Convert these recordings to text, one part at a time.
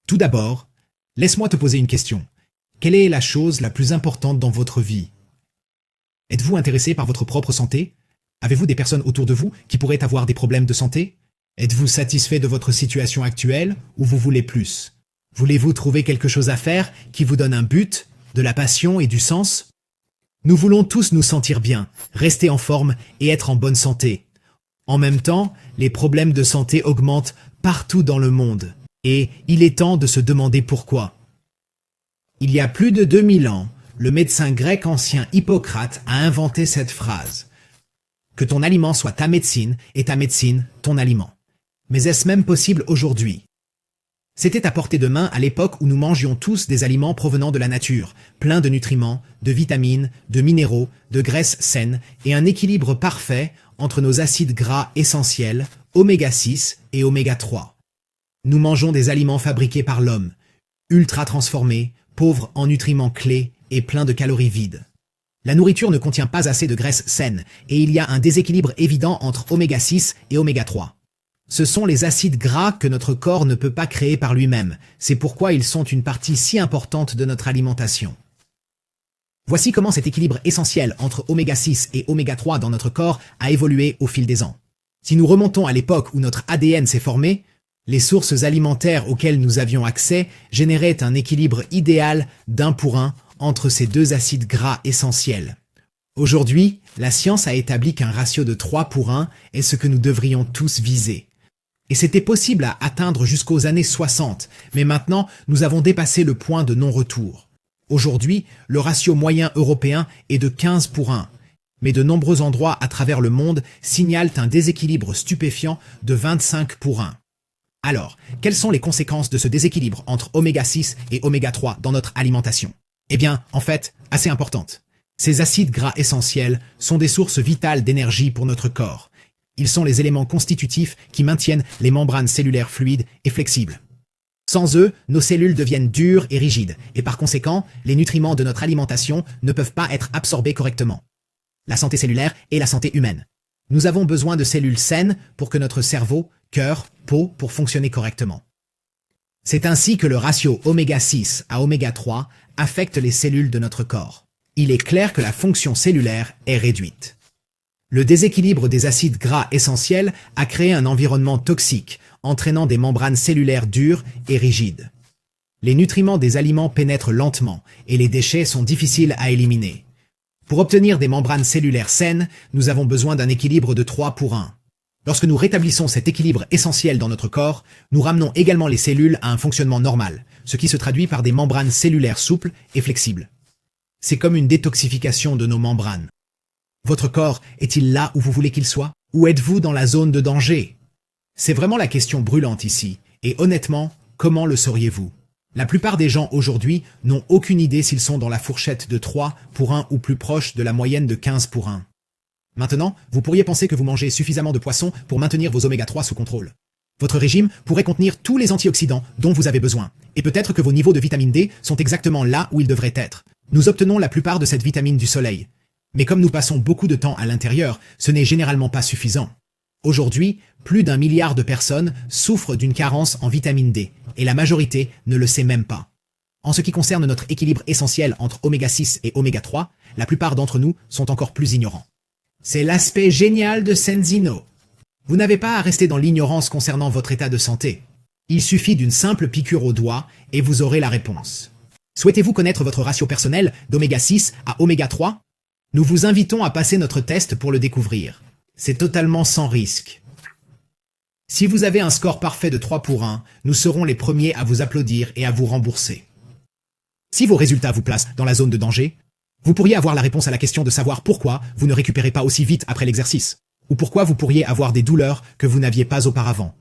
Tout d'abord, laisse-moi te poser une question. Quelle est la chose la plus importante dans votre vie? Êtes-vous intéressé par votre propre santé? Avez-vous des personnes autour de vous qui pourraient avoir des problèmes de santé? Êtes-vous satisfait de votre situation actuelle ou vous voulez plus? Voulez-vous trouver quelque chose à faire qui vous donne un but, de la passion et du sens? Nous voulons tous nous sentir bien, rester en forme et être en bonne santé. En même temps, les problèmes de santé augmentent partout dans le monde. Et il est temps de se demander pourquoi. Il y a plus de 2000 ans, le médecin grec ancien Hippocrate a inventé cette phrase. Que ton aliment soit ta médecine et ta médecine ton aliment. Mais est-ce même possible aujourd'hui? C'était à portée de main à l'époque où nous mangions tous des aliments provenant de la nature, pleins de nutriments, de vitamines, de minéraux, de graisses saines et un équilibre parfait entre nos acides gras essentiels, oméga 6 et oméga 3. Nous mangeons des aliments fabriqués par l'homme, ultra transformés, pauvres en nutriments clés et pleins de calories vides. La nourriture ne contient pas assez de graisses saines et il y a un déséquilibre évident entre oméga 6 et oméga 3. Ce sont les acides gras que notre corps ne peut pas créer par lui-même. C'est pourquoi ils sont une partie si importante de notre alimentation. Voici comment cet équilibre essentiel entre oméga 6 et oméga 3 dans notre corps a évolué au fil des ans. Si nous remontons à l'époque où notre ADN s'est formé, les sources alimentaires auxquelles nous avions accès généraient un équilibre idéal d'1 pour 1 entre ces deux acides gras essentiels. Aujourd'hui, la science a établi qu'un ratio de 3 pour 1 est ce que nous devrions tous viser. Et c'était possible à atteindre jusqu'aux années 60, mais maintenant nous avons dépassé le point de non-retour. Aujourd'hui, le ratio moyen européen est de 15 pour 1, mais de nombreux endroits à travers le monde signalent un déséquilibre stupéfiant de 25 pour 1. Alors, quelles sont les conséquences de ce déséquilibre entre oméga 6 et oméga 3 dans notre alimentation? Eh bien, en fait, assez importantes. Ces acides gras essentiels sont des sources vitales d'énergie pour notre corps. Ils sont les éléments constitutifs qui maintiennent les membranes cellulaires fluides et flexibles. Sans eux, nos cellules deviennent dures et rigides, et par conséquent, les nutriments de notre alimentation ne peuvent pas être absorbés correctement. La santé cellulaire et la santé humaine. Nous avons besoin de cellules saines pour que notre cerveau, cœur, peau pour fonctionner correctement. C'est ainsi que le ratio oméga 6 à oméga 3 affecte les cellules de notre corps. Il est clair que la fonction cellulaire est réduite. Le déséquilibre des acides gras essentiels a créé un environnement toxique, entraînant des membranes cellulaires dures et rigides. Les nutriments des aliments pénètrent lentement et les déchets sont difficiles à éliminer. Pour obtenir des membranes cellulaires saines, nous avons besoin d'un équilibre de 3 pour 1. Lorsque nous rétablissons cet équilibre essentiel dans notre corps, nous ramenons également les cellules à un fonctionnement normal, ce qui se traduit par des membranes cellulaires souples et flexibles. C'est comme une détoxification de nos membranes. Votre corps est-il là où vous voulez qu'il soit? Ou êtes-vous dans la zone de danger? C'est vraiment la question brûlante ici, et honnêtement, comment le sauriez-vous? La plupart des gens aujourd'hui n'ont aucune idée s'ils sont dans la fourchette de 3 pour 1 ou plus proche de la moyenne de 15 pour 1. Maintenant, vous pourriez penser que vous mangez suffisamment de poissons pour maintenir vos oméga 3 sous contrôle. Votre régime pourrait contenir tous les antioxydants dont vous avez besoin, et peut-être que vos niveaux de vitamine D sont exactement là où ils devraient être. Nous obtenons la plupart de cette vitamine du soleil. Mais comme nous passons beaucoup de temps à l'intérieur, ce n'est généralement pas suffisant. Aujourd'hui, plus d'1 milliard de personnes souffrent d'une carence en vitamine D, et la majorité ne le sait même pas. En ce qui concerne notre équilibre essentiel entre oméga 6 et oméga 3, la plupart d'entre nous sont encore plus ignorants. C'est l'aspect génial de Senzino. Vous n'avez pas à rester dans l'ignorance concernant votre état de santé. Il suffit d'une simple piqûre au doigt et vous aurez la réponse. Souhaitez-vous connaître votre ratio personnel d'oméga 6 à oméga 3? Nous vous invitons à passer notre test pour le découvrir. C'est totalement sans risque. Si vous avez un score parfait de 3 pour 1, nous serons les premiers à vous applaudir et à vous rembourser. Si vos résultats vous placent dans la zone de danger, vous pourriez avoir la réponse à la question de savoir pourquoi vous ne récupérez pas aussi vite après l'exercice, ou pourquoi vous pourriez avoir des douleurs que vous n'aviez pas auparavant.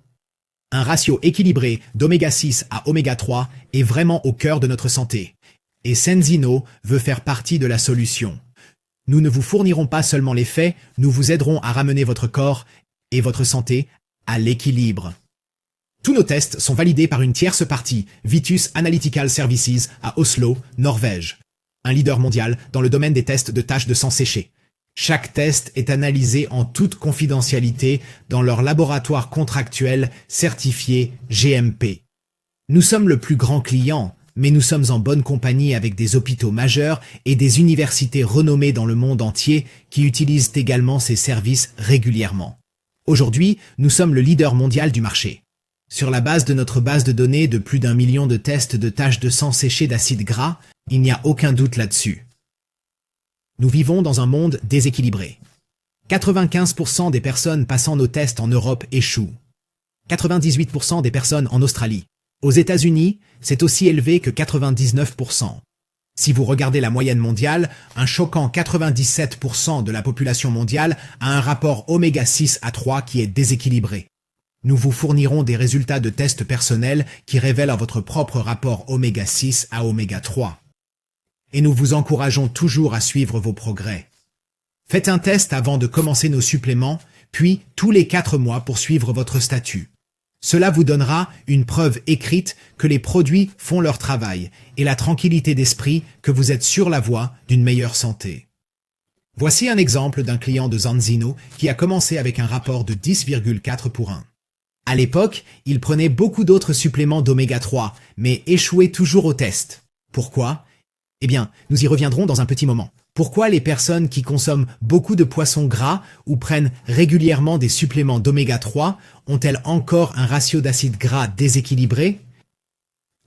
Un ratio équilibré d'oméga 6 à oméga 3 est vraiment au cœur de notre santé, et Senzino veut faire partie de la solution. Nous ne vous fournirons pas seulement les faits, nous vous aiderons à ramener votre corps et votre santé à l'équilibre. Tous nos tests sont validés par une tierce partie, Vitus Analytical Services à Oslo, Norvège, un leader mondial dans le domaine des tests de taches de sang séchées. Chaque test est analysé en toute confidentialité dans leur laboratoire contractuel certifié GMP. Nous sommes le plus grand client, mais nous sommes en bonne compagnie avec des hôpitaux majeurs et des universités renommées dans le monde entier qui utilisent également ces services régulièrement. Aujourd'hui, nous sommes le leader mondial du marché. Sur la base de notre base de données de plus d'1 million de tests de taches de sang séchées d'acide gras, il n'y a aucun doute là-dessus. Nous vivons dans un monde déséquilibré. 95% des personnes passant nos tests en Europe échouent. 98% des personnes en Australie. Aux États-Unis, c'est aussi élevé que 99%. Si vous regardez la moyenne mondiale, un choquant 97% de la population mondiale a un rapport oméga 6 à 3 qui est déséquilibré. Nous vous fournirons des résultats de tests personnels qui révèlent votre propre rapport oméga 6 à oméga 3. Et nous vous encourageons toujours à suivre vos progrès. Faites un test avant de commencer nos suppléments, puis tous les 4 mois pour suivre votre statut. Cela vous donnera une preuve écrite que les produits font leur travail et la tranquillité d'esprit que vous êtes sur la voie d'une meilleure santé. Voici un exemple d'un client de Zanzino qui a commencé avec un rapport de 10,4 pour 1. À l'époque, il prenait beaucoup d'autres suppléments d'oméga 3, mais échouait toujours au test. Pourquoi ? Eh bien, nous y reviendrons dans un petit moment. Pourquoi les personnes qui consomment beaucoup de poissons gras ou prennent régulièrement des suppléments d'oméga 3 ont-elles encore un ratio d'acide gras déséquilibré?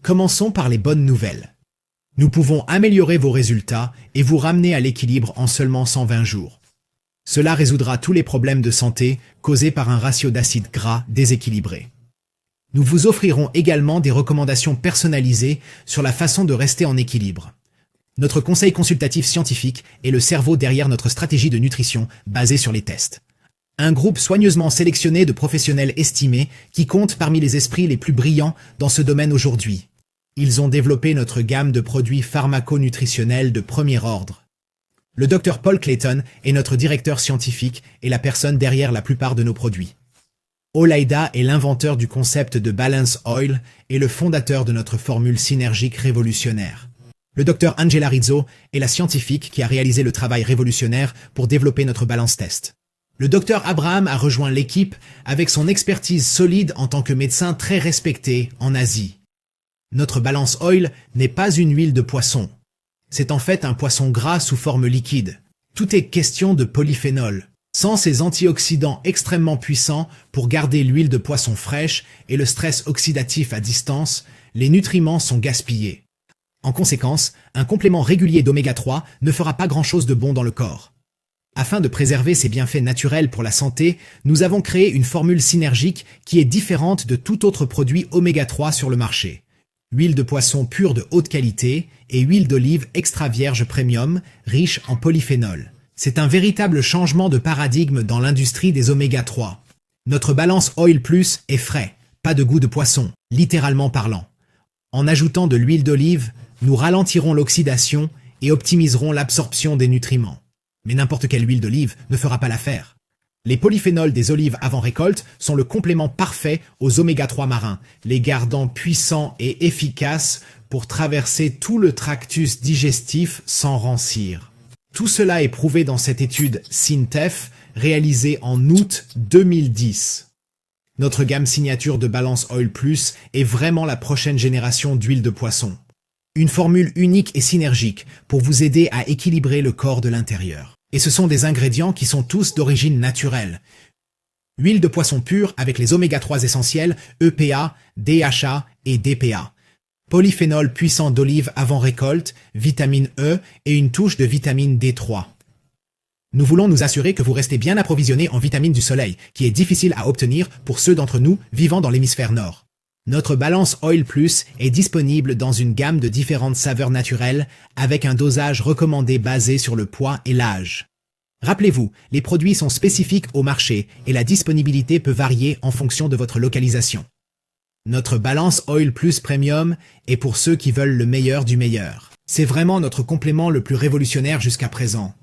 Commençons par les bonnes nouvelles. Nous pouvons améliorer vos résultats et vous ramener à l'équilibre en seulement 120 jours. Cela résoudra tous les problèmes de santé causés par un ratio d'acide gras déséquilibré. Nous vous offrirons également des recommandations personnalisées sur la façon de rester en équilibre. Notre conseil consultatif scientifique est le cerveau derrière notre stratégie de nutrition basée sur les tests. Un groupe soigneusement sélectionné de professionnels estimés qui compte parmi les esprits les plus brillants dans ce domaine aujourd'hui. Ils ont développé notre gamme de produits pharmaco-nutritionnels de premier ordre. Le Dr Paul Clayton est notre directeur scientifique et la personne derrière la plupart de nos produits. Olaïda est l'inventeur du concept de Balance Oil et le fondateur de notre formule synergique révolutionnaire. Le Dr Angela Rizzo est la scientifique qui a réalisé le travail révolutionnaire pour développer notre balance test. Le Dr Abraham a rejoint l'équipe avec son expertise solide en tant que médecin très respecté en Asie. Notre balance oil n'est pas une huile de poisson. C'est en fait un poisson gras sous forme liquide. Tout est question de polyphénol. Sans ces antioxydants extrêmement puissants pour garder l'huile de poisson fraîche et le stress oxydatif à distance, les nutriments sont gaspillés. En conséquence, un complément régulier d'oméga 3 ne fera pas grand-chose de bon dans le corps. Afin de préserver ces bienfaits naturels pour la santé, nous avons créé une formule synergique qui est différente de tout autre produit oméga 3 sur le marché. Huile de poisson pure de haute qualité et huile d'olive extra vierge premium, riche en polyphénol. C'est un véritable changement de paradigme dans l'industrie des oméga 3. Notre Balance Oil Plus est frais, pas de goût de poisson, littéralement parlant. En ajoutant de l'huile d'olive, nous ralentirons l'oxydation et optimiserons l'absorption des nutriments. Mais n'importe quelle huile d'olive ne fera pas l'affaire. Les polyphénols des olives avant récolte sont le complément parfait aux oméga 3 marins, les gardant puissants et efficaces pour traverser tout le tractus digestif sans rancir. Tout cela est prouvé dans cette étude SINTEF réalisée en août 2010. Notre gamme signature de Balance Oil Plus est vraiment la prochaine génération d'huile de poisson. Une formule unique et synergique pour vous aider à équilibrer le corps de l'intérieur. Et ce sont des ingrédients qui sont tous d'origine naturelle. Huile de poisson pure avec les oméga 3 essentiels EPA, DHA et DPA. Polyphénol puissant d'olive avant récolte, vitamine E et une touche de vitamine D3. Nous voulons nous assurer que vous restez bien approvisionné en vitamines du soleil, qui est difficile à obtenir pour ceux d'entre nous vivant dans l'hémisphère nord. Notre Balance Oil Plus est disponible dans une gamme de différentes saveurs naturelles avec un dosage recommandé basé sur le poids et l'âge. Rappelez-vous, les produits sont spécifiques au marché et la disponibilité peut varier en fonction de votre localisation. Notre Balance Oil Plus Premium est pour ceux qui veulent le meilleur du meilleur. C'est vraiment notre complément le plus révolutionnaire jusqu'à présent.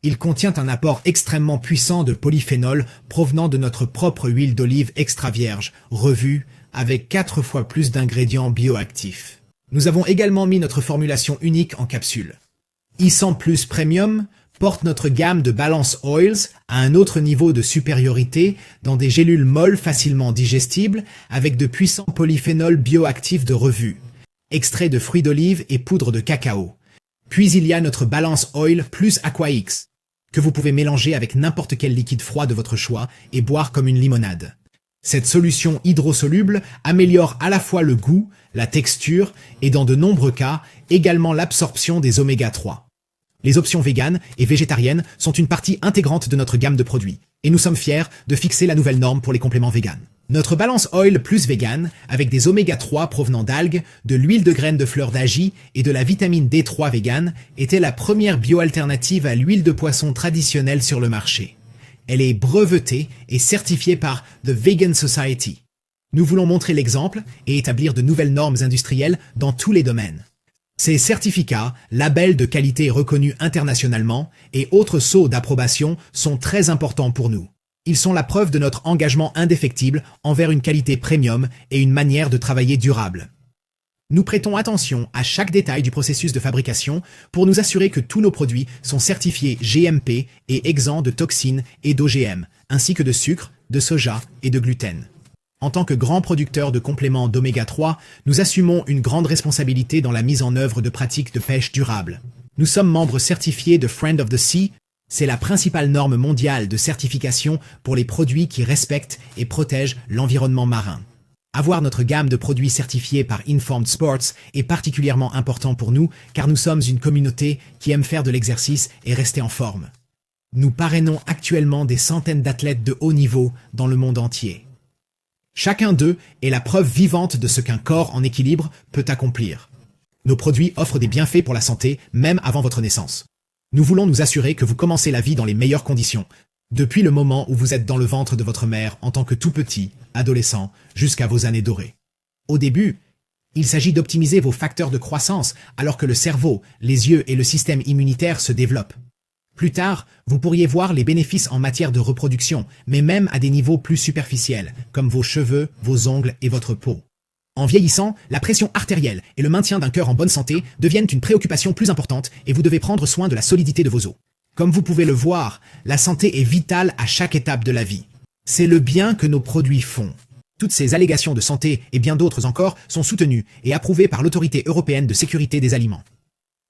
Il contient un apport extrêmement puissant de polyphénol provenant de notre propre huile d'olive extra vierge, revue, avec 4 fois plus d'ingrédients bioactifs. Nous avons également mis notre formulation unique en capsule. E100 Plus Premium, porte notre gamme de Balance Oils à un autre niveau de supériorité dans des gélules molles facilement digestibles avec de puissants polyphénols bioactifs de revue, extraits de fruits d'olive et poudre de cacao. Puis il y a notre Balance Oil plus AquaX, que vous pouvez mélanger avec n'importe quel liquide froid de votre choix et boire comme une limonade. Cette solution hydrosoluble améliore à la fois le goût, la texture et dans de nombreux cas, également l'absorption des oméga 3. Les options véganes et végétariennes sont une partie intégrante de notre gamme de produits, et nous sommes fiers de fixer la nouvelle norme pour les compléments véganes. Notre Balance Oil plus vegan, avec des oméga 3 provenant d'algues, de l'huile de graines de fleurs d'Aji et de la vitamine D3 vegan, était la première bioalternative à l'huile de poisson traditionnelle sur le marché. Elle est brevetée et certifiée par The Vegan Society. Nous voulons montrer l'exemple et établir de nouvelles normes industrielles dans tous les domaines. Ces certificats, labels de qualité reconnus internationalement et autres sceaux d'approbation sont très importants pour nous. Ils sont la preuve de notre engagement indéfectible envers une qualité premium et une manière de travailler durable. Nous prêtons attention à chaque détail du processus de fabrication pour nous assurer que tous nos produits sont certifiés GMP et exempts de toxines et d'OGM, ainsi que de sucre, de soja et de gluten. En tant que grand producteur de compléments d'oméga 3, nous assumons une grande responsabilité dans la mise en œuvre de pratiques de pêche durable. Nous sommes membres certifiés de Friend of the Sea. C'est la principale norme mondiale de certification pour les produits qui respectent et protègent l'environnement marin. Avoir notre gamme de produits certifiés par Informed Sports est particulièrement important pour nous car nous sommes une communauté qui aime faire de l'exercice et rester en forme. Nous parrainons actuellement des centaines d'athlètes de haut niveau dans le monde entier. Chacun d'eux est la preuve vivante de ce qu'un corps en équilibre peut accomplir. Nos produits offrent des bienfaits pour la santé même avant votre naissance. Nous voulons nous assurer que vous commencez la vie dans les meilleures conditions, depuis le moment où vous êtes dans le ventre de votre mère en tant que tout petit, adolescent, jusqu'à vos années dorées. Au début, il s'agit d'optimiser vos facteurs de croissance alors que le cerveau, les yeux et le système immunitaire se développent. Plus tard, vous pourriez voir les bénéfices en matière de reproduction, mais même à des niveaux plus superficiels, comme vos cheveux, vos ongles et votre peau. En vieillissant, la pression artérielle et le maintien d'un cœur en bonne santé deviennent une préoccupation plus importante et vous devez prendre soin de la solidité de vos os. Comme vous pouvez le voir, la santé est vitale à chaque étape de la vie. C'est le bien que nos produits font. Toutes ces allégations de santé et bien d'autres encore sont soutenues et approuvées par l'Autorité européenne de sécurité des aliments.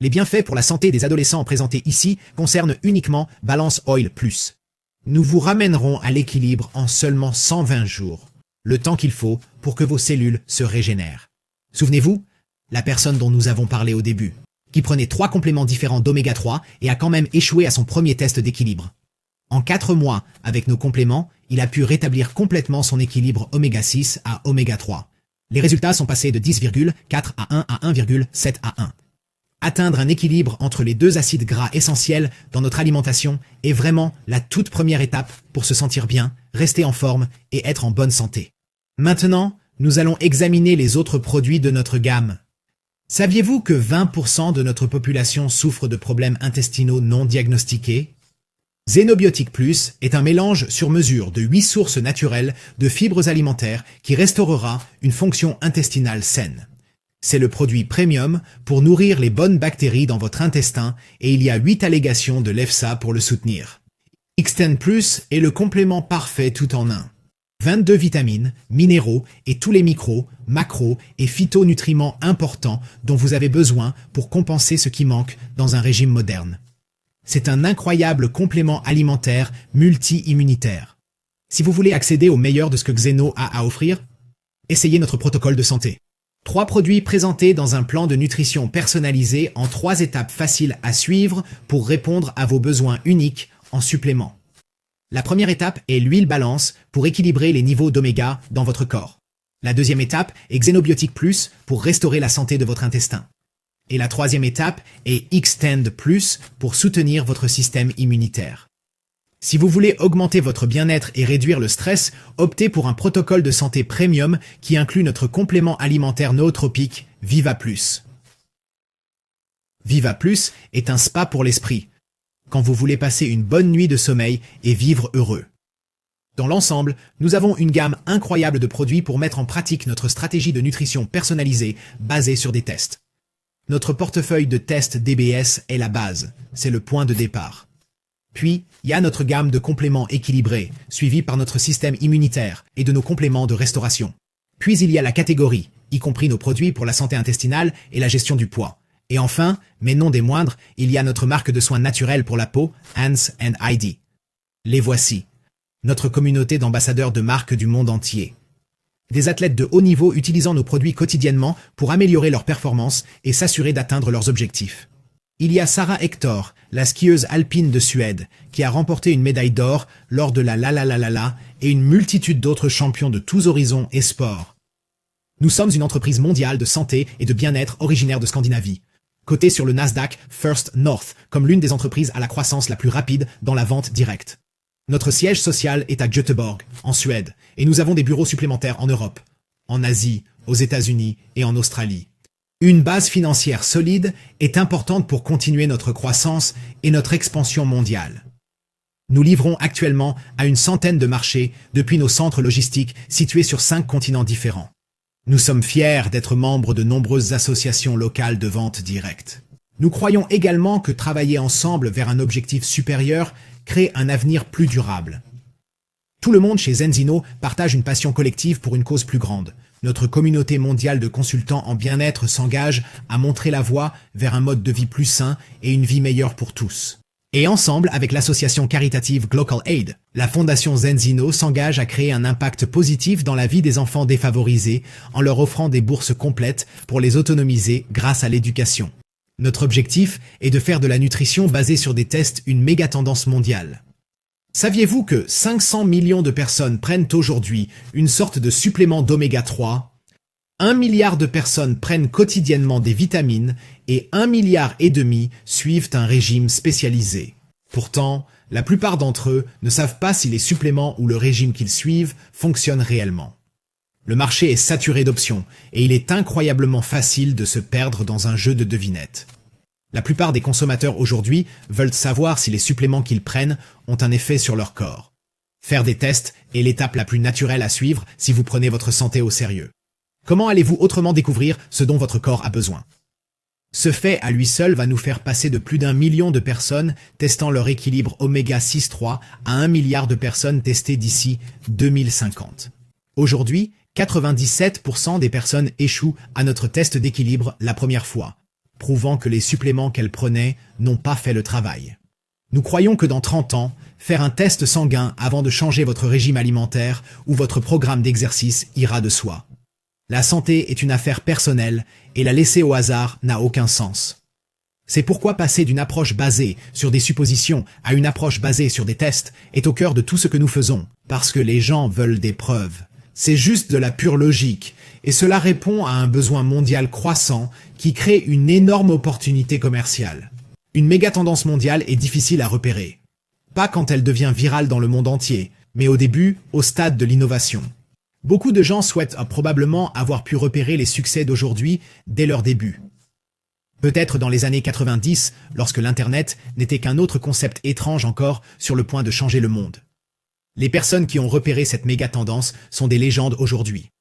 Les bienfaits pour la santé des adolescents présentés ici concernent uniquement Balance Oil Plus. Nous vous ramènerons à l'équilibre en seulement 120 jours, le temps qu'il faut pour que vos cellules se régénèrent. Souvenez-vous, la personne dont nous avons parlé au début, qui prenait 3 compléments différents d'oméga 3 et a quand même échoué à son premier test d'équilibre. En 4 mois, avec nos compléments, il a pu rétablir complètement son équilibre oméga 6 à oméga 3. Les résultats sont passés de 10,4 à 1 à 1,7 à 1. Atteindre un équilibre entre les 2 acides gras essentiels dans notre alimentation est vraiment la toute première étape pour se sentir bien, rester en forme et être en bonne santé. Maintenant, nous allons examiner les autres produits de notre gamme. Saviez-vous que 20% de notre population souffre de problèmes intestinaux non diagnostiqués? Zénobiotique Plus est un mélange sur mesure de 8 sources naturelles de fibres alimentaires qui restaurera une fonction intestinale saine. C'est le produit premium pour nourrir les bonnes bactéries dans votre intestin et il y a 8 allégations de l'EFSA pour le soutenir. Xtend Plus est le complément parfait tout en un. 22 vitamines, minéraux et tous les micros, macros et phytonutriments importants dont vous avez besoin pour compenser ce qui manque dans un régime moderne. C'est un incroyable complément alimentaire multi-immunitaire. Si vous voulez accéder au meilleur de ce que Xeno a à offrir, essayez notre protocole de santé. 3 produits présentés dans un plan de nutrition personnalisé en 3 étapes faciles à suivre pour répondre à vos besoins uniques en supplément. La première étape est l'huile balance pour équilibrer les niveaux d'oméga dans votre corps. La deuxième étape est Xénobiotique Plus pour restaurer la santé de votre intestin. Et la troisième étape est Xtend Plus pour soutenir votre système immunitaire. Si vous voulez augmenter votre bien-être et réduire le stress, optez pour un protocole de santé premium qui inclut notre complément alimentaire nootropique Viva Plus. Viva Plus est un spa pour l'esprit, quand vous voulez passer une bonne nuit de sommeil et vivre heureux. Dans l'ensemble, nous avons une gamme incroyable de produits pour mettre en pratique notre stratégie de nutrition personnalisée basée sur des tests. Notre portefeuille de tests DBS est la base, c'est le point de départ. Puis, il y a notre gamme de compléments équilibrés, suivie par notre système immunitaire et de nos compléments de restauration. Puis il y a la catégorie, y compris nos produits pour la santé intestinale et la gestion du poids. Et enfin, mais non des moindres, il y a notre marque de soins naturels pour la peau, Hands and ID. Les voici. Notre communauté d'ambassadeurs de marques du monde entier. Des athlètes de haut niveau utilisant nos produits quotidiennement pour améliorer leur performance et s'assurer d'atteindre leurs objectifs. Il y a Sarah Hector, la skieuse alpine de Suède, qui a remporté une médaille d'or lors de la La et une multitude d'autres champions de tous horizons et sports. Nous sommes une entreprise mondiale de santé et de bien-être originaire de Scandinavie, cotée sur le Nasdaq First North comme l'une des entreprises à la croissance la plus rapide dans la vente directe. Notre siège social est à Göteborg, en Suède, et nous avons des bureaux supplémentaires en Europe, en Asie, aux États-Unis et en Australie. Une base financière solide est importante pour continuer notre croissance et notre expansion mondiale. Nous livrons actuellement à une centaine de marchés depuis nos centres logistiques situés sur 5 continents différents. Nous sommes fiers d'être membres de nombreuses associations locales de vente directe. Nous croyons également que travailler ensemble vers un objectif supérieur crée un avenir plus durable. Tout le monde chez Zenzino partage une passion collective pour une cause plus grande. Notre communauté mondiale de consultants en bien-être s'engage à montrer la voie vers un mode de vie plus sain et une vie meilleure pour tous. Et ensemble, avec l'association caritative Glocal Aid, la fondation Zenzino s'engage à créer un impact positif dans la vie des enfants défavorisés en leur offrant des bourses complètes pour les autonomiser grâce à l'éducation. Notre objectif est de faire de la nutrition basée sur des tests une méga tendance mondiale. Saviez-vous que 500 millions de personnes prennent aujourd'hui une sorte de supplément d'oméga 3 ? 1 milliard de personnes prennent quotidiennement des vitamines et 1,5 milliard suivent un régime spécialisé. Pourtant, la plupart d'entre eux ne savent pas si les suppléments ou le régime qu'ils suivent fonctionnent réellement. Le marché est saturé d'options et il est incroyablement facile de se perdre dans un jeu de devinettes. La plupart des consommateurs aujourd'hui veulent savoir si les suppléments qu'ils prennent ont un effet sur leur corps. Faire des tests est l'étape la plus naturelle à suivre si vous prenez votre santé au sérieux. Comment allez-vous autrement découvrir ce dont votre corps a besoin ? Ce fait à lui seul va nous faire passer de plus d'1 million de personnes testant leur équilibre oméga 6,3 à 1 milliard de personnes testées d'ici 2050. Aujourd'hui, 97% des personnes échouent à notre test d'équilibre la première fois, prouvant que les suppléments qu'elles prenaient n'ont pas fait le travail. Nous croyons que dans 30 ans, faire un test sanguin avant de changer votre régime alimentaire ou votre programme d'exercice ira de soi. La santé est une affaire personnelle et la laisser au hasard n'a aucun sens. C'est pourquoi passer d'une approche basée sur des suppositions à une approche basée sur des tests est au cœur de tout ce que nous faisons, parce que les gens veulent des preuves. C'est juste de la pure logique, et cela répond à un besoin mondial croissant qui crée une énorme opportunité commerciale. Une méga tendance mondiale est difficile à repérer. Pas quand elle devient virale dans le monde entier, mais au début, au stade de l'innovation. Beaucoup de gens souhaitent probablement avoir pu repérer les succès d'aujourd'hui dès leur début. Peut-être dans les années 90, lorsque l'Internet n'était qu'un autre concept étrange encore sur le point de changer le monde. Les personnes qui ont repéré cette méga tendance sont des légendes aujourd'hui.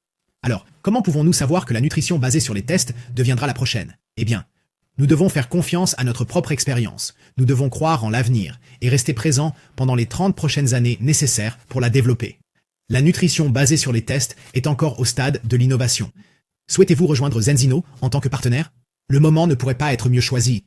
Alors, comment pouvons-nous savoir que la nutrition basée sur les tests deviendra la prochaine ? Eh bien, nous devons faire confiance à notre propre expérience. Nous devons croire en l'avenir et rester présents pendant les 30 prochaines années nécessaires pour la développer. La nutrition basée sur les tests est encore au stade de l'innovation. Souhaitez-vous rejoindre Zenzino en tant que partenaire ? Le moment ne pourrait pas être mieux choisi.